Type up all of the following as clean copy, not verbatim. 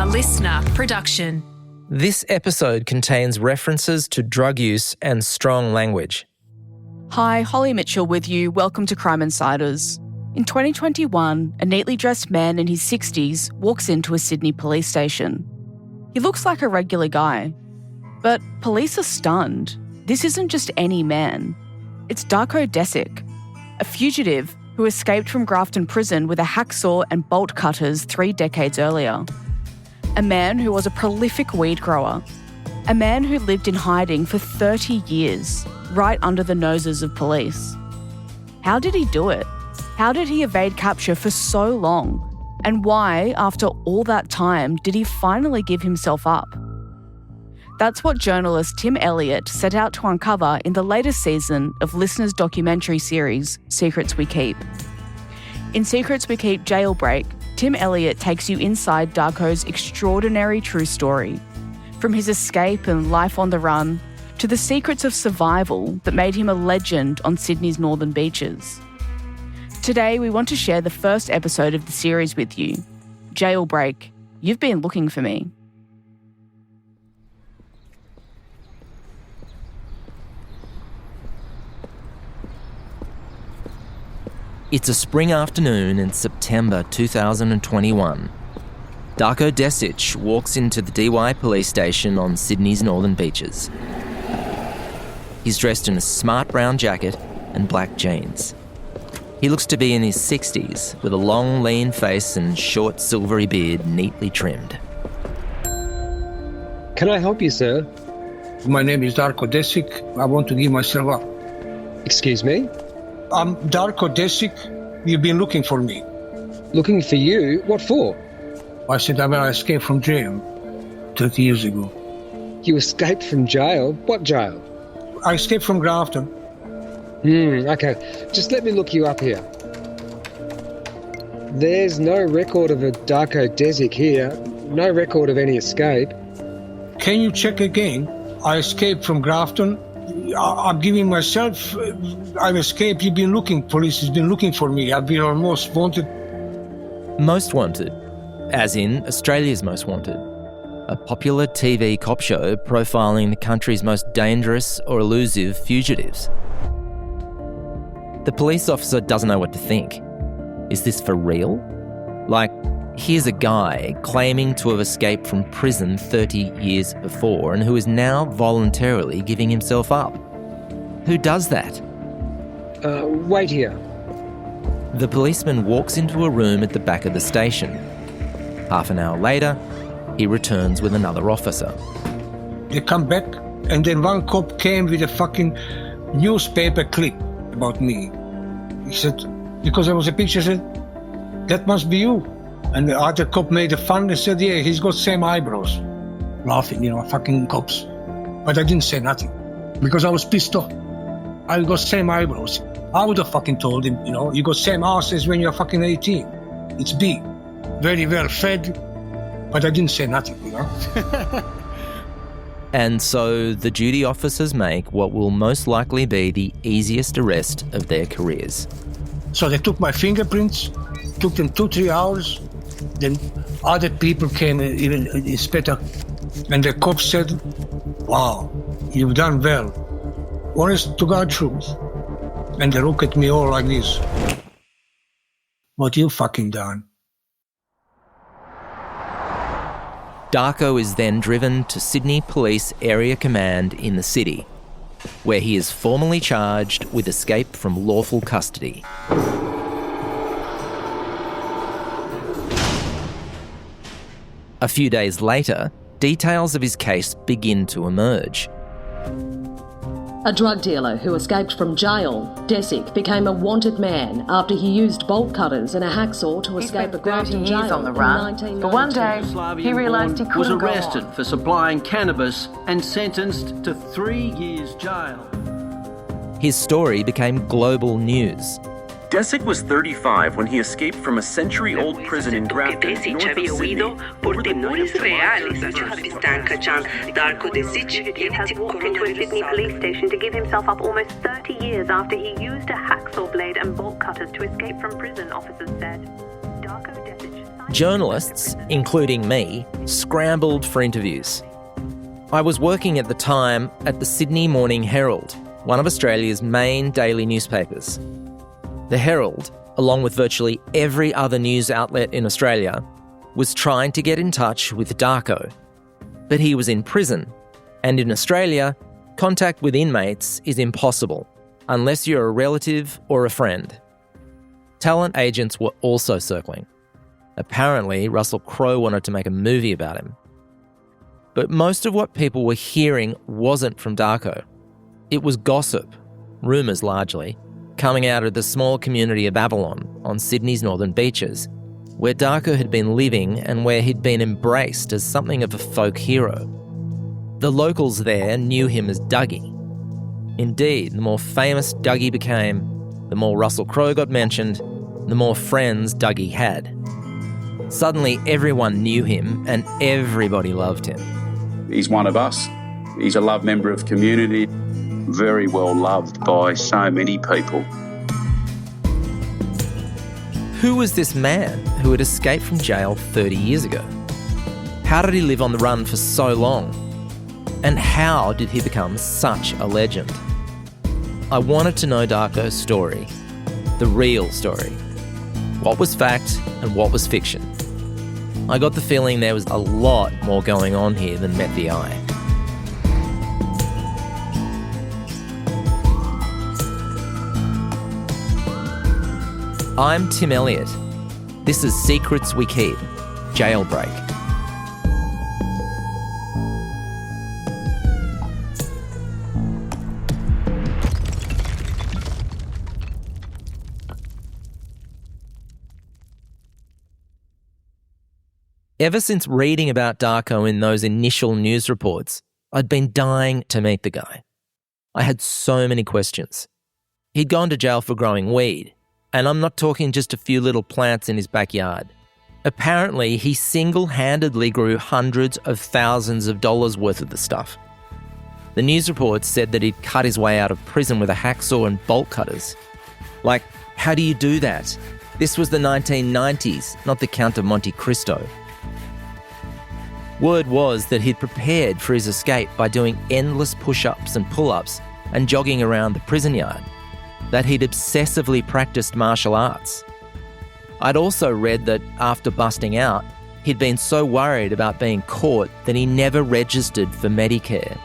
LiSTNR production. This episode contains references to drug use and strong language. Hi, Holly Mitchell with you. Welcome to Crime Insiders. In 2021, a neatly dressed man in his 60s walks into a Sydney police station. He looks like a regular guy, but police are stunned. This isn't just any man. It's Darko Desic, a fugitive who escaped from Grafton Prison with a hacksaw and bolt cutters 3 decades earlier. A man who was a prolific weed grower. A man who lived in hiding for 30 years, right under the noses of police. How did he do it? How did he evade capture for so long? And why, after all that time, did he finally give himself up? That's what journalist Tim Elliot set out to uncover in the latest season of LiSTNR's documentary series, Secrets We Keep. In Secrets We Keep Jailbreak, Tim Elliot takes you inside Darko's extraordinary true story, from his escape and life on the run to the secrets of survival that made him a legend on Sydney's northern beaches. Today, we want to share the first episode of the series with you, Jailbreak, You've Been Looking for Me. It's a spring afternoon in September 2021. Darko Desic walks into the DY police station on Sydney's northern beaches. He's dressed in a smart brown jacket and black jeans. He looks to be in his 60s, with a long, lean face and short, silvery beard neatly trimmed. Can I help you, sir? My name is Darko Desic. I want to give myself up. Excuse me? I'm Darko Desic. You've been looking for me. Looking for you? What for? I said I escaped from jail 30 years ago. You escaped from jail? What jail? I escaped from Grafton. Okay. Just let me look you up here. There's no record of a Darko Desic here. No record of any escape. Can you check again? I escaped from Grafton. I'm giving myself... I've escaped. You've been looking. Police has been looking for me. I've been almost wanted. Most Wanted, as in Australia's Most Wanted, a popular TV cop show profiling the country's most dangerous or elusive fugitives. The police officer doesn't know what to think. Is this for real? Like, here's a guy claiming to have escaped from prison 30 years before and who is now voluntarily giving himself up. Who does that? Wait here. The policeman walks into a room at the back of the station. Half an hour later, he returns with another officer. They come back, and then one cop came with a fucking newspaper clip about me. He said, because there was a picture, said, that must be you. And the other cop made a fun and said, yeah, he's got same eyebrows. Laughing, fucking cops. But I didn't say nothing because I was pissed off. I got same eyebrows. I would have fucking told him, you got same arse as when you're fucking 18. It's big, very well fed, but I didn't say nothing, And so the duty officers make what will most likely be the easiest arrest of their careers. So they took my fingerprints, took them 2-3 hours. Then other people came, even inspector, and the cop said, wow, you've done well. Honest to God truth. And they look at me all like this. What you fucking done? Darko is then driven to Sydney Police Area Command in the city, where he is formally charged with escape from lawful custody. A few days later, details of his case begin to emerge. A drug dealer who escaped from jail, Desic became a wanted man after he used bolt cutters and a hacksaw to escape a Grafton jail on the run, but one day he realised he couldn't was arrested for supplying cannabis and sentenced to 3 years jail. His story became global news. Desic was 35 when he escaped from a century-old prison in Grafton, north of Sydney. Por temores reales a justice Tankajan, Darko Desic had walked into a Sydney police station to give himself up almost 30 years after he used a hacksaw blade and bolt cutters to escape from prison, officers said. Darko Desic... Journalists, including me, scrambled for interviews. I was working at the time at the Sydney Morning Herald, one of Australia's main daily newspapers. The Herald, along with virtually every other news outlet in Australia, was trying to get in touch with Darko. But he was in prison, and in Australia, contact with inmates is impossible unless you're a relative or a friend. Talent agents were also circling. Apparently, Russell Crowe wanted to make a movie about him. But most of what people were hearing wasn't from Darko. It was gossip, rumours largely, coming out of the small community of Avalon on Sydney's northern beaches, where Darko had been living and where he'd been embraced as something of a folk hero. The locals there knew him as Dougie. Indeed, the more famous Dougie became, the more Russell Crowe got mentioned, the more friends Dougie had. Suddenly, everyone knew him and everybody loved him. He's one of us. He's a loved member of community, very well loved by so many people. Who was this man who had escaped from jail 30 years ago? How did he live on the run for so long? And how did he become such a legend? I wanted to know Darko's story, the real story. What was fact and what was fiction? I got the feeling there was a lot more going on here than met the eye. I'm Tim Elliot. This is Secrets We Keep, Jailbreak. Ever since reading about Darko in those initial news reports, I'd been dying to meet the guy. I had so many questions. He'd gone to jail for growing weed, and I'm not talking just a few little plants in his backyard. Apparently, he single-handedly grew hundreds of thousands of dollars worth of the stuff. The news reports said that he'd cut his way out of prison with a hacksaw and bolt cutters. Like, how do you do that? This was the 1990s, not the Count of Monte Cristo. Word was that he'd prepared for his escape by doing endless push-ups and pull-ups and jogging around the prison yard, that he'd obsessively practiced martial arts. I'd also read that after busting out, he'd been so worried about being caught that he never registered for Medicare.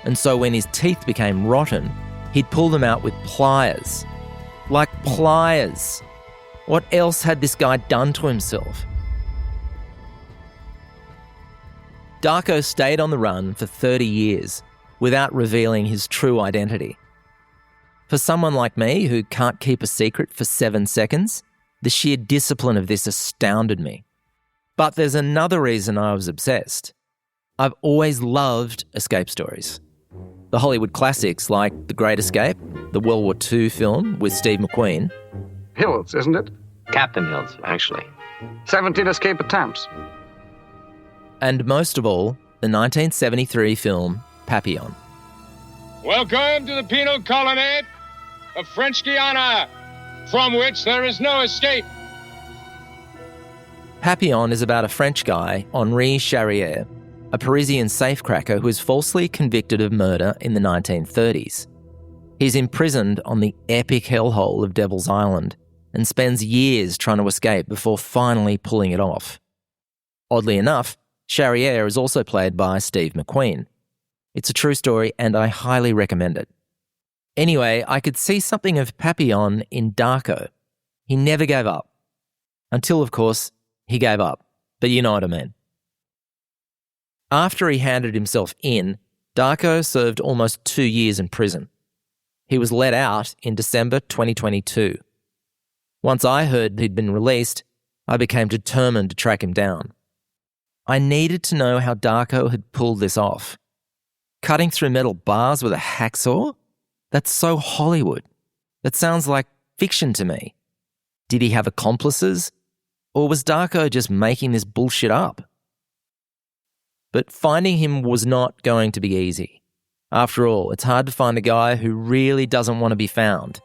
And so when his teeth became rotten, he'd pull them out with pliers. Like pliers! What else had this guy done to himself? Darko stayed on the run for 30 years without revealing his true identity. For someone like me who can't keep a secret for 7 seconds, the sheer discipline of this astounded me. But there's another reason I was obsessed. I've always loved escape stories. The Hollywood classics like The Great Escape, the World War II film with Steve McQueen. Hills, isn't it? Captain Hills, actually. 17 escape attempts. And most of all, the 1973 film Papillon. Welcome to the penal colony of French Guiana, from which there is no escape. Papillon is about a French guy, Henri Charrière, a Parisian safecracker who is falsely convicted of murder in the 1930s. He's imprisoned on the epic hellhole of Devil's Island and spends years trying to escape before finally pulling it off. Oddly enough, Charrière is also played by Steve McQueen. It's a true story and I highly recommend it. Anyway, I could see something of Papillon in Darko. He never gave up. Until, of course, he gave up. But you know what I mean. After he handed himself in, Darko served almost 2 years in prison. He was let out in December 2022. Once I heard he'd been released, I became determined to track him down. I needed to know how Darko had pulled this off. Cutting through metal bars with a hacksaw? That's so Hollywood. That sounds like fiction to me. Did he have accomplices? Or was Darko just making this bullshit up? But finding him was not going to be easy. After all, it's hard to find a guy who really doesn't want to be found,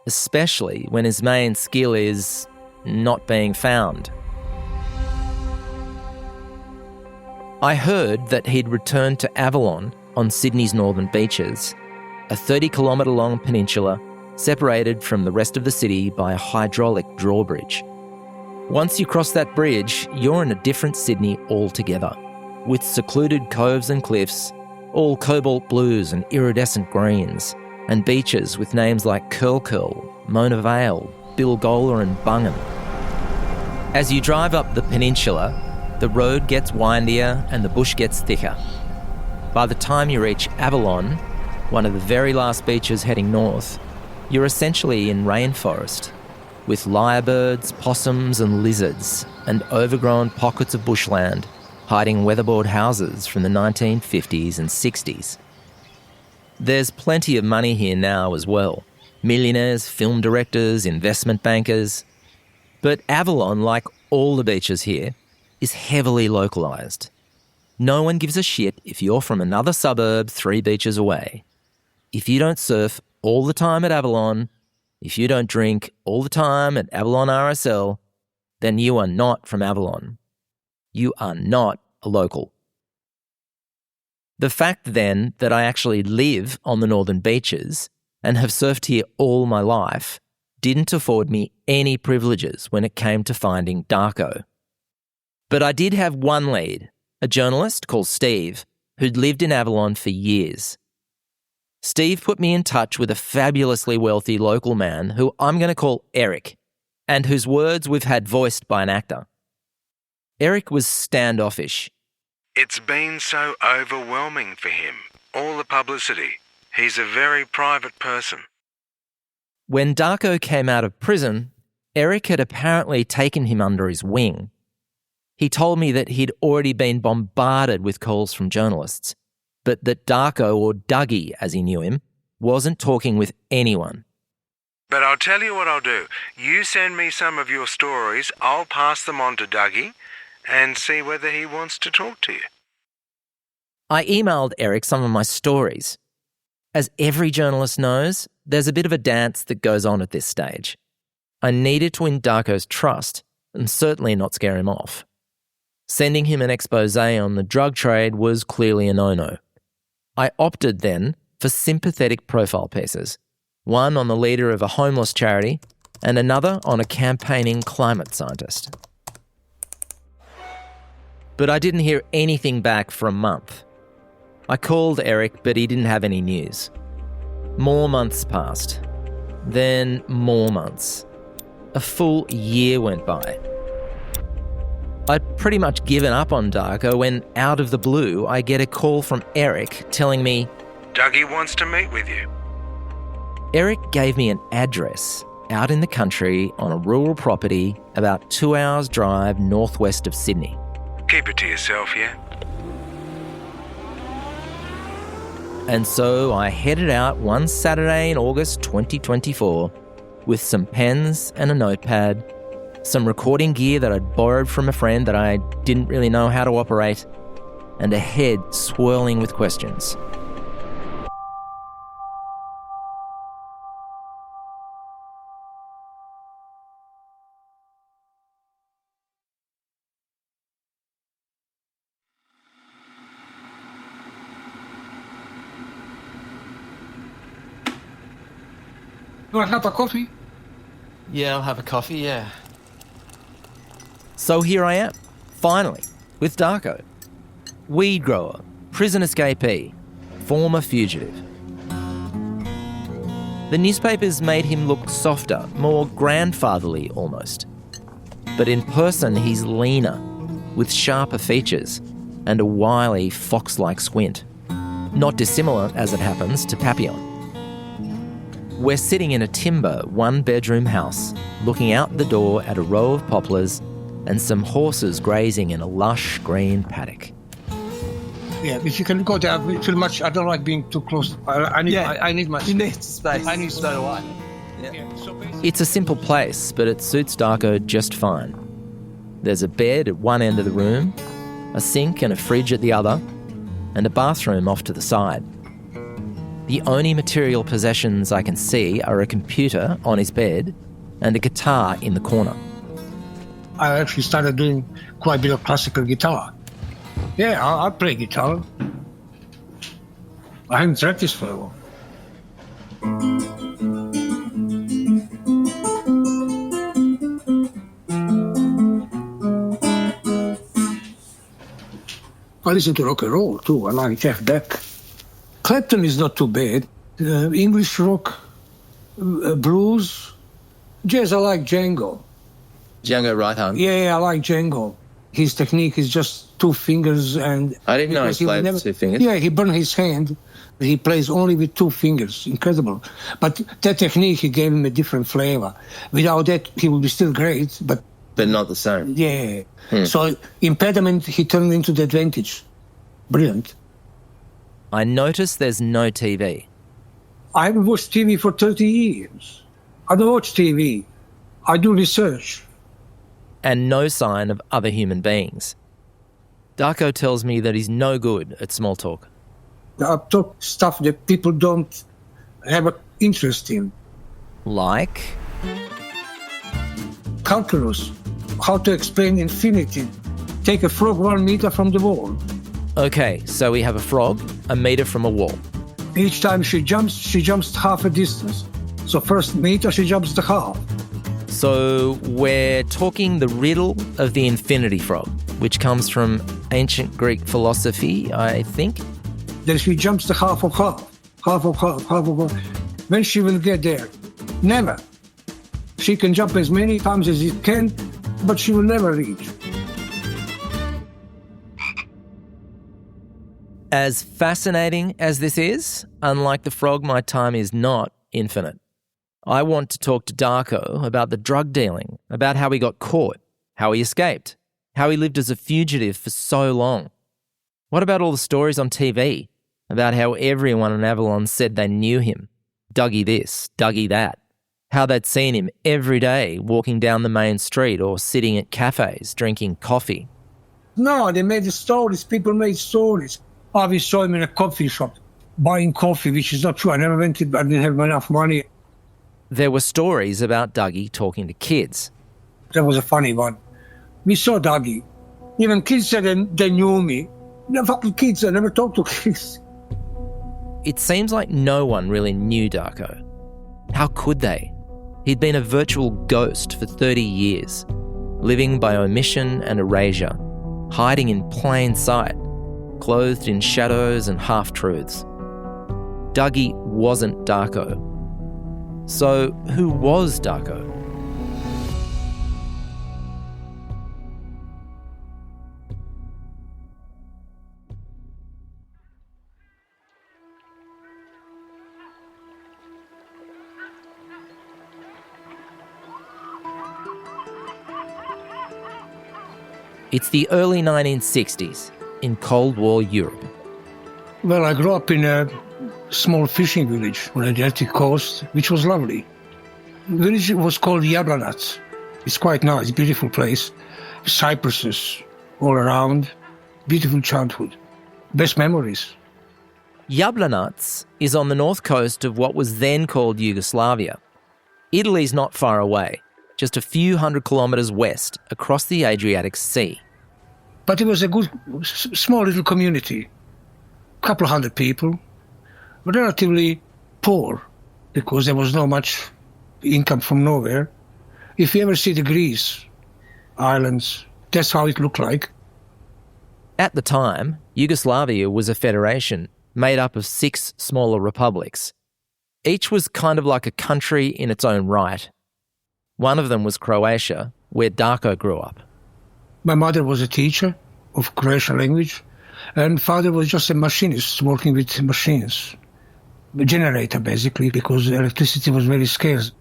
especially when his main skill is not being found. I heard that he'd returned to Avalon on Sydney's northern beaches, a 30-kilometre long peninsula separated from the rest of the city by a hydraulic drawbridge. Once you cross that bridge, you're in a different Sydney altogether, with secluded coves and cliffs, all cobalt blues and iridescent greens, and beaches with names like Curl Curl, Mona Vale, Bilgola and Bungan. As you drive up the peninsula, the road gets windier and the bush gets thicker. By the time you reach Avalon, one of the very last beaches heading north, you're essentially in rainforest, with lyrebirds, possums and lizards, and overgrown pockets of bushland hiding weatherboard houses from the 1950s and 60s. There's plenty of money here now as well. Millionaires, film directors, investment bankers. But Avalon, like all the beaches here, is heavily localised. No one gives a shit if you're from another suburb 3 beaches away. If you don't surf all the time at Avalon, if you don't drink all the time at Avalon RSL, then you are not from Avalon. You are not a local. The fact then that I actually live on the northern beaches and have surfed here all my life didn't afford me any privileges when it came to finding Darko. But I did have one lead, a journalist called Steve, who'd lived in Avalon for years. Steve put me in touch with a fabulously wealthy local man who I'm going to call Eric, and whose words we've had voiced by an actor. Eric was standoffish. It's been so overwhelming for him, all the publicity. He's a very private person. When Darko came out of prison, Eric had apparently taken him under his wing. He told me that he'd already been bombarded with calls from journalists, but that Darko, or Dougie as he knew him, wasn't talking with anyone. But I'll tell you what I'll do. You send me some of your stories, I'll pass them on to Dougie and see whether he wants to talk to you. I emailed Eric some of my stories. As every journalist knows, there's a bit of a dance that goes on at this stage. I needed to win Darko's trust and certainly not scare him off. Sending him an expose on the drug trade was clearly a no-no. I opted then for sympathetic profile pieces, one on the leader of a homeless charity and another on a campaigning climate scientist. But I didn't hear anything back for a month. I called Eric, but he didn't have any news. More months passed. Then more months. A full year went by. I'd pretty much given up on Darko when, out of the blue, I get a call from Eric telling me, Dougie wants to meet with you. Eric gave me an address out in the country on a rural property about 2 hours' drive northwest of Sydney. Keep it to yourself, yeah? And so I headed out one Saturday in August 2024 with some pens and a notepad, some recording gear that I'd borrowed from a friend that I didn't really know how to operate, and a head swirling with questions. You want to have a coffee? Yeah, I'll have a coffee, yeah. So here I am, finally, with Darko. Weed grower, prison escapee, former fugitive. The newspapers made him look softer, more grandfatherly almost. But in person he's leaner, with sharper features and a wily fox-like squint. Not dissimilar, as it happens, to Papillon. We're sitting in a timber, one-bedroom house, looking out the door at a row of poplars and some horses grazing in a lush green paddock. Yeah, if you can go there too much, I don't like being too close. I need my... You need space. I need so do I. Yeah. It's a simple place, but it suits Darko just fine. There's a bed at one end of the room, a sink and a fridge at the other, and a bathroom off to the side. The only material possessions I can see are a computer on his bed and a guitar in the corner. I actually started doing quite a bit of classical guitar. Yeah, I play guitar. I haven't practiced for a while. I listen to rock and roll too. I like Jeff Beck. Clapton is not too bad. English rock, blues, jazz. I like Django. Django Reinhardt. Yeah, I like Django. His technique is just 2 fingers, and I didn't know he played with 2 fingers. Yeah, he burned his hand. He plays only with 2 fingers. Incredible. But that technique, he gave him a different flavor. Without that, he would be still great, but not the same. Yeah. So impediment, he turned into the advantage. Brilliant. I noticed there's no TV. I haven't watched TV for 30 years. I don't watch TV. I do research. And no sign of other human beings. Darko tells me that he's no good at small talk. I talk stuff that people don't have an interest in. Like? Calculus. How to explain infinity. Take a frog 1 meter from the wall. Okay, so we have a frog 1 meter from a wall. Each time she jumps half a distance. So first meter, she jumps the half. So we're talking the riddle of the infinity frog, which comes from ancient Greek philosophy, I think. Then she jumps the half of half. Half of half, half of half. When she will get there? Never. She can jump as many times as it can, but she will never reach. As fascinating as this is, unlike the frog, my time is not infinite. I want to talk to Darko about the drug dealing, about how he got caught, how he escaped, how he lived as a fugitive for so long. What about all the stories on TV about how everyone in Avalon said they knew him? Dougie this, Dougie that. How they'd seen him every day walking down the main street or sitting at cafes drinking coffee. No, they made the stories. People made stories. We saw him in a coffee shop buying coffee, which is not true. I never went. I didn't have enough money. There were stories about Dougie talking to kids. That was a funny one. We saw Dougie. Even kids said they knew me. The fucking kids, I never talked to kids. It seems like no one really knew Darko. How could they? He'd been a virtual ghost for 30 years, living by omission and erasure, hiding in plain sight, clothed in shadows and half-truths. Dougie wasn't Darko. So who was Darko? It's the early 1960s in Cold War Europe. Well, I grew up in a small fishing village on the Adriatic coast, which was lovely. The village was called Jablanac. It's quite nice, beautiful place. Cypresses all around. Beautiful childhood. Best memories. Jablanac is on the north coast of what was then called Yugoslavia. Italy's not far away, just a few hundred kilometres west across the Adriatic Sea. But it was a good, small little community. A couple of hundred people. Relatively poor, because there was not much income from nowhere. If you ever see the Greece islands, that's how it looked like. At the time, Yugoslavia was a federation made up of 6 smaller republics. Each was kind of like a country in its own right. One of them was Croatia, where Darko grew up. My mother was a teacher of Croatian language, and father was just a machinist working with machines. A generator, basically, because electricity was very scarce.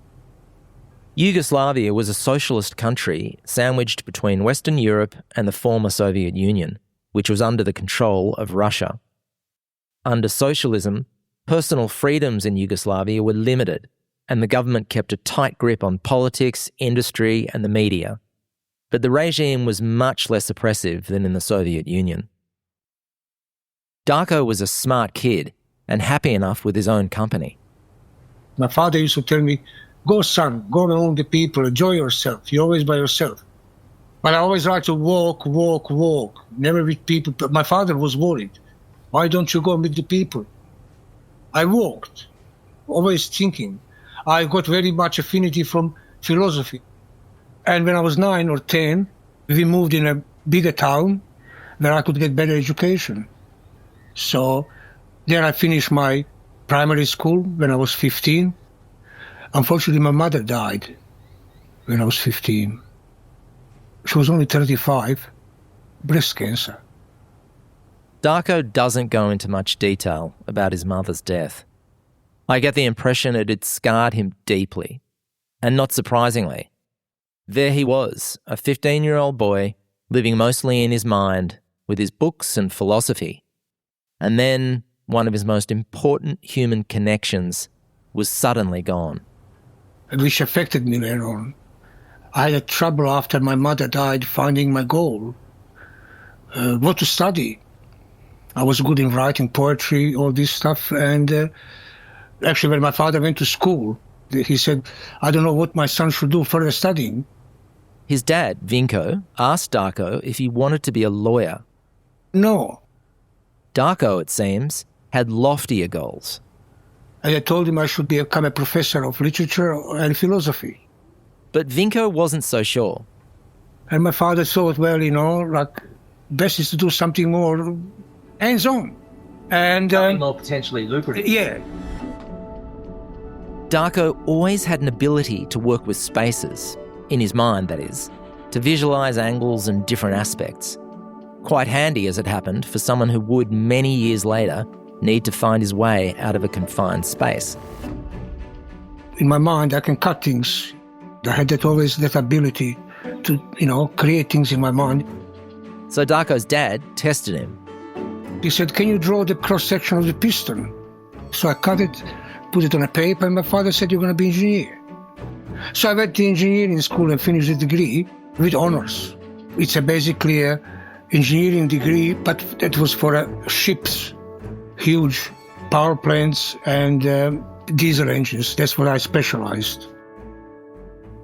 Yugoslavia was a socialist country sandwiched between Western Europe and the former Soviet Union, which was under the control of Russia. Under socialism, personal freedoms in Yugoslavia were limited, and the government kept a tight grip on politics, industry, and the media. But the regime was much less oppressive than in the Soviet Union. Darko was a smart kid and happy enough with his own company. My father used to tell me, go son, go among the people, enjoy yourself, you're always by yourself. But I always like to walk, never with people. But my father was worried. Why don't you go meet the people? I walked, always thinking. I got very much affinity from philosophy. And when I was 9 or 10, we moved in a bigger town where I could get better education. So there I finished my primary school when I was 15. Unfortunately, my mother died when I was 15. She was only 35, breast cancer. Darko doesn't go into much detail about his mother's death. I get the impression it had scarred him deeply. And not surprisingly, there he was, a 15-year-old boy living mostly in his mind with his books and philosophy. And then one of his most important human connections was suddenly gone. Which affected me later on. I had trouble after my mother died finding my goal. What to study. I was good in writing poetry, all this stuff. And actually, when my father went to school, he said, I don't know what my son should do further studying. His dad, Vinko, asked Darko if he wanted to be a lawyer. No. Darko, it seems, had loftier goals. And I told him I should become a professor of literature and philosophy. But Vinko wasn't so sure. And my father thought, well, best is to do something more hands-on. And something more potentially lucrative. Yeah. Darko always had an ability to work with spaces, in his mind that is, to visualise angles and different aspects. Quite handy, as it happened, for someone who would, many years later, need to find his way out of a confined space. In my mind, I can cut things. I had that ability to, create things in my mind. So Darko's dad tested him. He said, can you draw the cross-section of the piston? So I cut it, put it on a paper, and my father said, you're going to be an engineer. So I went to engineering school and finished the degree with honors. It's basically an engineering degree, but it was for ships, huge power plants and diesel engines. That's what I specialized.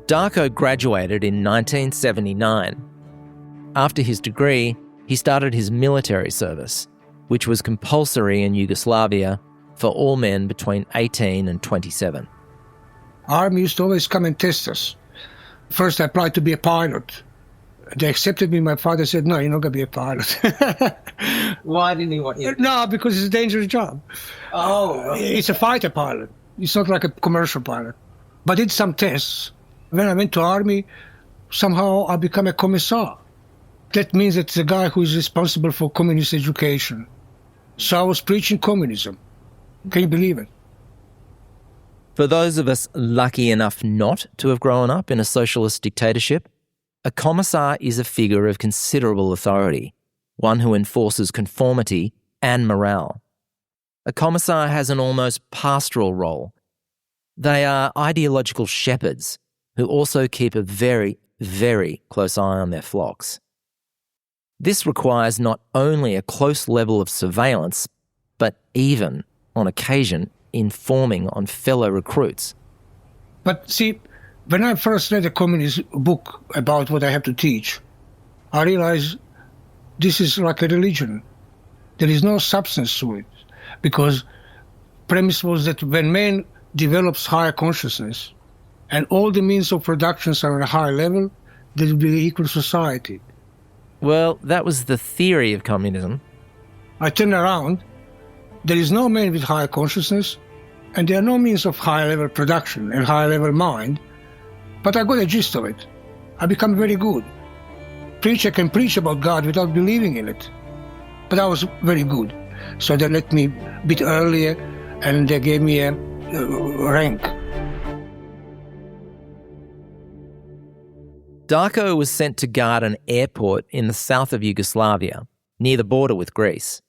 Darko graduated in 1979. After his degree, he started his military service, which was compulsory in Yugoslavia for all men between 18 and 27. Army used to always come and test us. First I applied to be a pilot. They accepted me. My father said, no, you're not going to be a pilot. Why didn't he want you? No, because it's a dangerous job. Oh. It's a fighter pilot. It's not like a commercial pilot. But I did some tests. When I went to Army, somehow I became a commissar. That means it's a guy who is responsible for communist education. So I was preaching communism. Can you believe it? For those of us lucky enough not to have grown up in a socialist dictatorship, a commissar is a figure of considerable authority, one who enforces conformity and morale. A commissar has an almost pastoral role. They are ideological shepherds who also keep a very, very close eye on their flocks. This requires not only a close level of surveillance, but even, on occasion, informing on fellow recruits. But see, when I first read a communist book about what I have to teach, I realized this is like a religion. There is no substance to it, because premise was that when man develops higher consciousness and all the means of production are at a higher level, there will be an equal society. Well, that was the theory of communism. I turn around. There is no man with higher consciousness, and there are no means of higher level production and higher level mind, but I got a gist of it. I become very good. Preacher can preach about God without believing in it. But I was very good. So they let me a bit earlier, and they gave me a rank. Darko was sent to guard an airport in the south of Yugoslavia, near the border with Greece.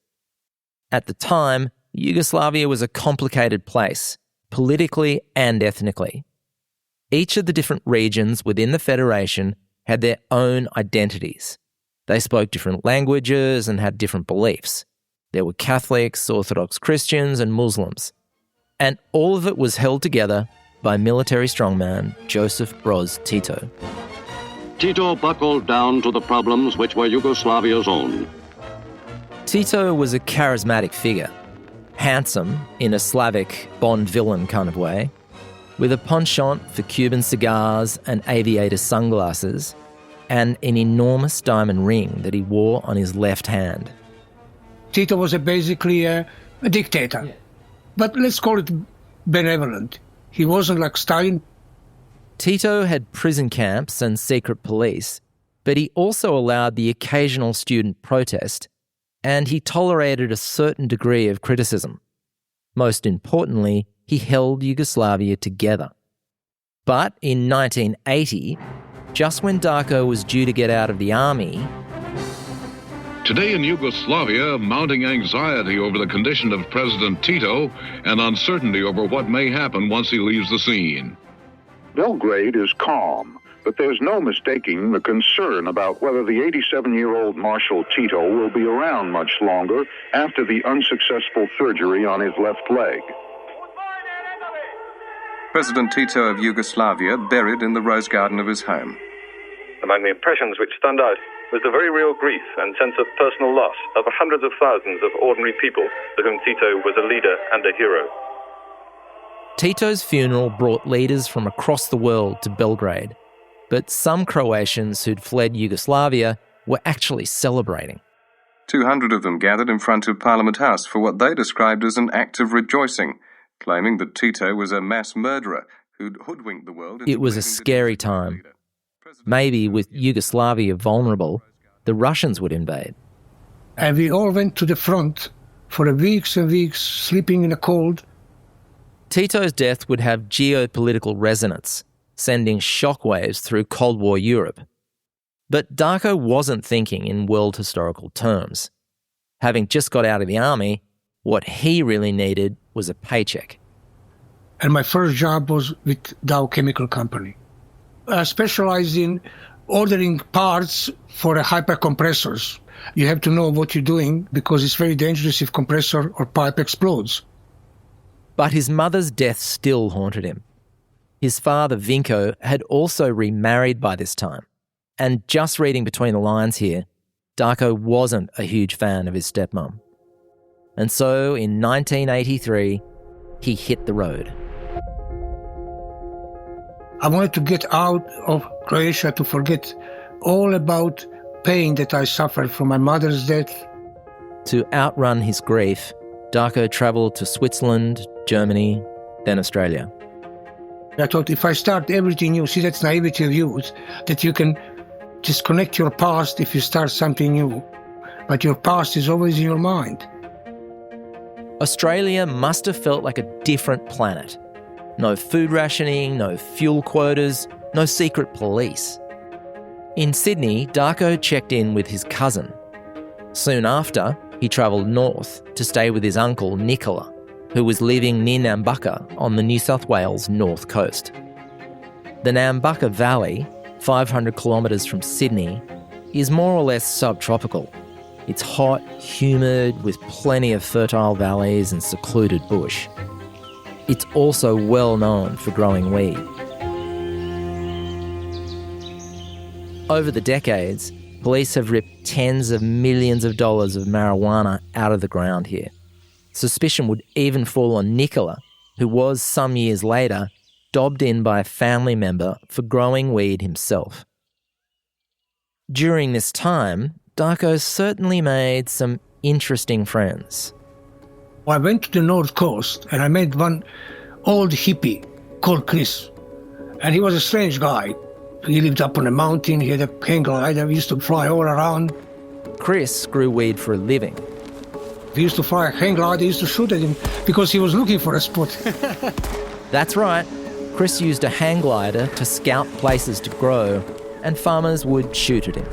At the time, Yugoslavia was a complicated place, politically and ethnically. Each of the different regions within the Federation had their own identities. They spoke different languages and had different beliefs. There were Catholics, Orthodox Christians and Muslims. And all of it was held together by military strongman Joseph Broz Tito. Tito buckled down to the problems which were Yugoslavia's own. Tito was a charismatic figure, handsome in a Slavic Bond villain kind of way, with a penchant for Cuban cigars and aviator sunglasses, and an enormous diamond ring that he wore on his left hand. Tito was basically a dictator, but let's call it benevolent. He wasn't like Stalin. Tito had prison camps and secret police, but he also allowed the occasional student protest, and he tolerated a certain degree of criticism. Most importantly, he held Yugoslavia together. But in 1980, just when Darko was due to get out of the army... Today in Yugoslavia, mounting anxiety over the condition of President Tito and uncertainty over what may happen once he leaves the scene. Belgrade is calm, but there's no mistaking the concern about whether the 87-year-old Marshal Tito will be around much longer after the unsuccessful surgery on his left leg. President Tito of Yugoslavia buried in the rose garden of his home. Among the impressions which stand out was the very real grief and sense of personal loss of hundreds of thousands of ordinary people to whom Tito was a leader and a hero. Tito's funeral brought leaders from across the world to Belgrade, but some Croatians who'd fled Yugoslavia were actually celebrating. 200 of them gathered in front of Parliament House for what they described as an act of rejoicing, claiming that Tito was a mass murderer who'd hoodwinked the world. It was a scary time. Maybe with Yugoslavia vulnerable, the Russians would invade. And we all went to the front for weeks and weeks, sleeping in the cold. Tito's death would have geopolitical resonance, sending shockwaves through Cold War Europe. But Darko wasn't thinking in world historical terms. Having just got out of the army, what he really needed was a paycheck. And my first job was with Dow Chemical Company. I specialized in ordering parts for hypercompressors. You have to know what you're doing because it's very dangerous if compressor or pipe explodes. But his mother's death still haunted him. His father, Vinko, had also remarried by this time. And just reading between the lines here, Darko wasn't a huge fan of his stepmom. And so in 1983, he hit the road. I wanted to get out of Croatia to forget all about pain that I suffered from my mother's death. To outrun his grief, Darko travelled to Switzerland, Germany, then Australia. I thought if I start everything new, see, that's naivety of youth, that you can disconnect your past if you start something new. But your past is always in your mind. Australia must have felt like a different planet. No food rationing, no fuel quotas, no secret police. In Sydney, Darko checked in with his cousin. Soon after, he travelled north to stay with his uncle Nicola, who was living near Nambucca on the New South Wales north coast. The Nambucca Valley, 500 kilometres from Sydney, is more or less subtropical. It's hot, humid, with plenty of fertile valleys and secluded bush. It's also well known for growing weed. Over the decades, police have ripped tens of millions of dollars of marijuana out of the ground here. Suspicion would even fall on Nicola, who was, some years later, dobbed in by a family member for growing weed himself. During this time, Darko certainly made some interesting friends. I went to the North Coast and I met one old hippie called Chris. And he was a strange guy. He lived up on a mountain, he had a hang glider, we used to fly all around. Chris grew weed for a living. We used to fly a hang glider, he used to shoot at him because he was looking for a spot. That's right. Chris used a hang glider to scout places to grow, and farmers would shoot at him.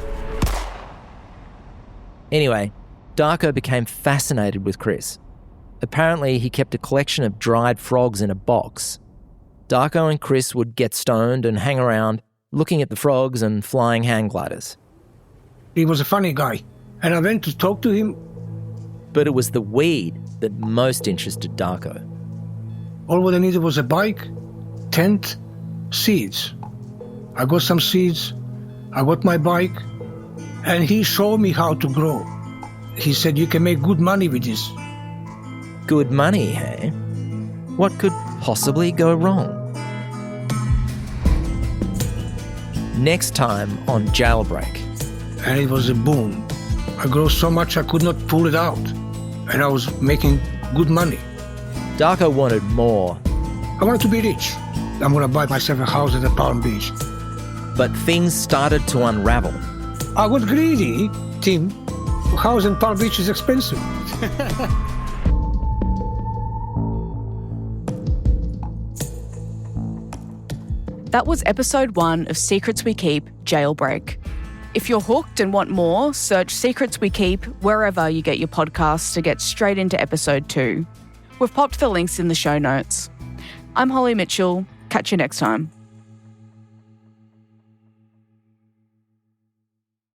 Anyway, Darko became fascinated with Chris. Apparently, he kept a collection of dried frogs in a box. Darko and Chris would get stoned and hang around, looking at the frogs and flying hang gliders. He was a funny guy, and I went to talk to him. But it was the weed that most interested Darko. All what I needed was a bike, tent, seeds. I got some seeds, I got my bike, and he showed me how to grow. He said, you can make good money with this. Good money, eh? What could possibly go wrong? Next time on Jailbreak. And it was a boom. I grew so much I could not pull it out. And I was making good money. Darko wanted more. I wanted to be rich. I'm going to buy myself a house at the Palm Beach. But things started to unravel. I got greedy, Tim. A house in Palm Beach is expensive. That was episode 1 of Secrets We Keep, Jailbreak. If you're hooked and want more, search Secrets We Keep wherever you get your podcasts to get straight into episode 2. We've popped the links in the show notes. I'm Holly Mitchell. Catch you next time.